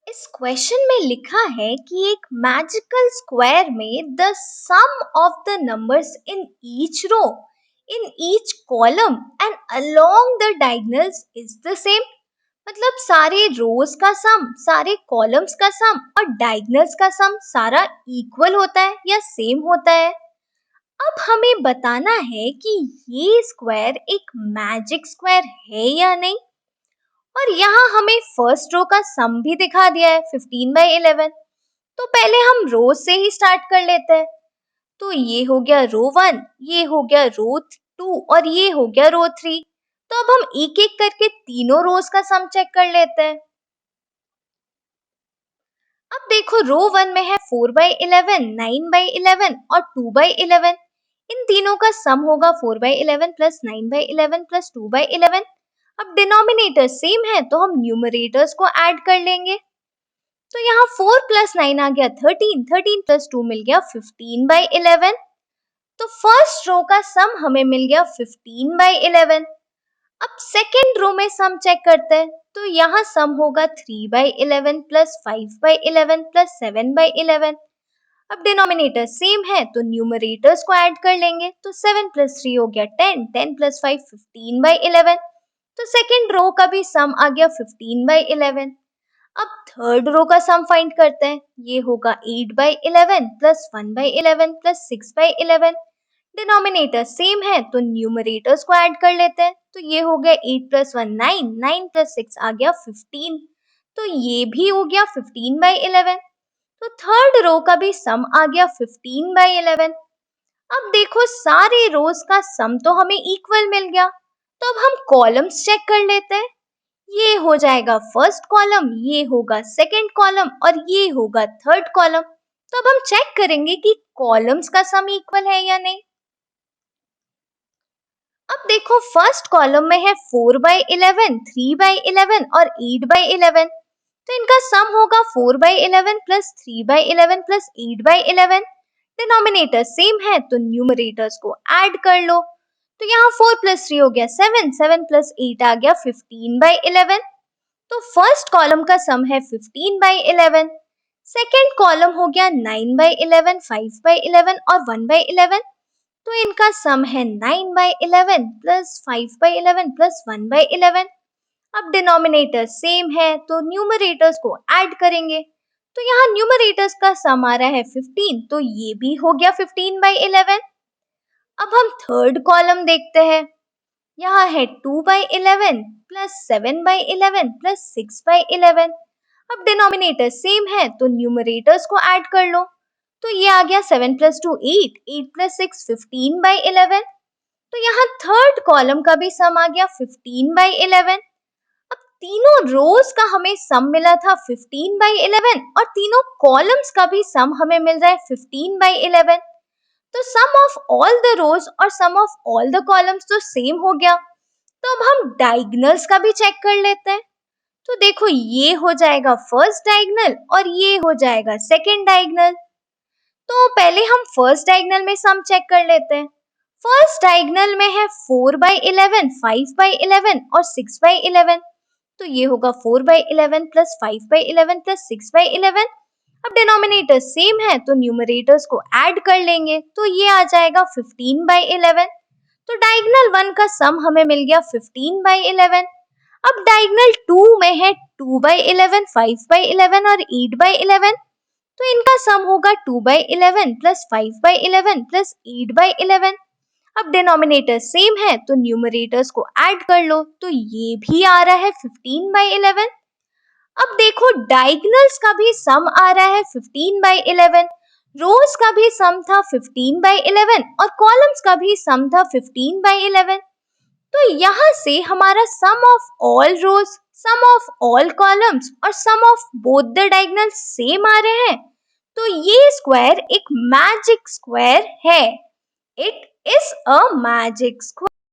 इस क्वेश्चन में लिखा है कि एक मैजिकल स्क्वायर में the sum of the numbers in each row in each column and along the diagonals is the same. मतलब सारे रोज का सम, सारे कॉलम्स का सम और डायगोनल्स का सम सारा इक्वल होता है या सेम होता है। अब हमें बताना है कि ये स्क्वायर एक मैजिक स्क्वायर है या नहीं। और यहाँ हमें फर्स्ट रो का सम भी दिखा दिया है 15/11। तो पहले हम रो से ही स्टार्ट कर लेते हैं। तो ये हो गया रो 1, ये हो गया रो 2 और ये हो गया रो 3। तो अब हम एक एक करके तीनों रोज का सम चेक कर लेते हैं। अब देखो रो 1 में है 4/11, 9/11 और 2/11। इन तीनों का सम होगा 4/11 प्लस 9/11 प्लस 2/11। अब डिनोमिनेटर सेम है तो हम न्यूमरेटर्स को ऐड कर लेंगे। तो यहाँ 4 प्लस 9 आ गया 13, 13 प्लस 2 मिल गया 15/11। तो फर्स्ट रो का सम हमें मिल गया 15/11। अब सेकेंड रो में सम चेक करते हैं। तो यहाँ सम होगा 3/11 प्लस 5/11 प्लस 7/11। अब डिनोमिनेटर सेम है तो न्यूमरेटर्स को ऐड कर लेंगे। तो 7 प्लस 3 हो गया 10, 10 प्लस 5 15/11। तो सेकेंड रो का भी सम आ गया 15/11। अब थर्ड रो का सम फाइंड करते हैं। ये होगा 8/11 प्लस 1/11 प्लस 6/11। डिनोमिनेटर सेम है तो न्यूमरेटर्स को ऐड कर लेते हैं। तो ये हो गया 8 प्लस 1 9, 9 प्लस 6 आ गया 15। तो ये भी हो गया 15/11। तो थर्ड रो का भी सम आ गया 15/11। अब देखो सारे रोज का सम तो हमें इक्वल मिल गया। तो अब हम कॉलम्स चेक कर लेते हैं। ये हो जाएगा फर्स्ट कॉलम, ये होगा सेकंड कॉलम और ये होगा थर्ड कॉलम। तो अब हम चेक करेंगे कि कॉलम्स का सम इक्वल है या नहीं। अब देखो फर्स्ट कॉलम में है 4/11, 3/11 और 8/11। तो इनका सम होगा 4/11 प्लस 3/11 प्लस 8/11। डिनोमिनेटर सेम है तो न्यूमरेटर्स को ऐड कर लो। तो यहाँ 4 प्लस 3 हो गया 7, 7 प्लस 8 आ गया 15/11। तो फर्स्ट कॉलम का सम है 15/11। सेकेंड कॉलम हो गया 9/11, 5/11 और 1/11। तो इनका सम है 9/11 प्लस 5/11 प्लस 1/11। अब डिनोमिनेटर सेम है तो न्यूमरेटर्स को ऐड करेंगे। तो यहाँ न्यूमरेटर्स का सम आ रहा है 15, तो ये भी हो गया 15/11। अब हम थर्ड कॉलम देखते हैं। यहाँ है 2/11 प्लस 7/11 प्लस 6/11। अब डिनोमिनेटर सेम है तो न्यूमरेटर्स को ऐड कर लो। तो ये आ गया 7 प्लस 2 8, 8 प्लस 6 15/11। तो यहाँ थर्ड कॉलम का भी सम आ गया 15/11। अब तीनों रोज का हमें सम मिला था 15/11 और तीनों कॉलम्स का भी सम हमें मिल रहा है 15/11। तो सम ऑफ ऑल द रोज और sum of all the columns तो सेम हो गया। तो अब हम डायगोनल्स का भी चेक कर लेते हैं। तो देखो ये हो जाएगा फर्स्ट डायगोनल और ये हो जाएगा सेकंड डायगोनल। तो पहले हम फर्स्ट डायगोनल में सम चेक कर लेते हैं। फर्स्ट डायगोनल में है 4/11, 5/11 और 6/11। तो ये होगा 4/11 प्लस 5/11 प्लस 6/11। अब डिनोमिनेटर सेम है तो न्यूमरेटर्स को ऐड कर लेंगे। तो ये आ जाएगा 15/11। तो डायगोनल 1 का सम हमें मिल गया 15/11। अब डायगोनल 2 में है 2/11, 5/11 और 8/11। तो इनका सम होगा 2/11 प्लस 5/11 प्लस 8/11। अब डिनोमिनेटर सेम है तो न्यूमरेटर्स को ऐड कर लो। तो ये भी आ रहा है 15/11। अब देखो डायगोनल्स का भी सम आ रहा है 15/11। रोज का भी सम था 15/11 और कॉलम्स का भी सम था 15/11। तो यहाँ से हमारा sum of all rows, sum of all columns और sum of both the diagonals same आ रहे हैं। तो ये स्क्वायर एक मैजिक स्क्वायर है। It is a magic square.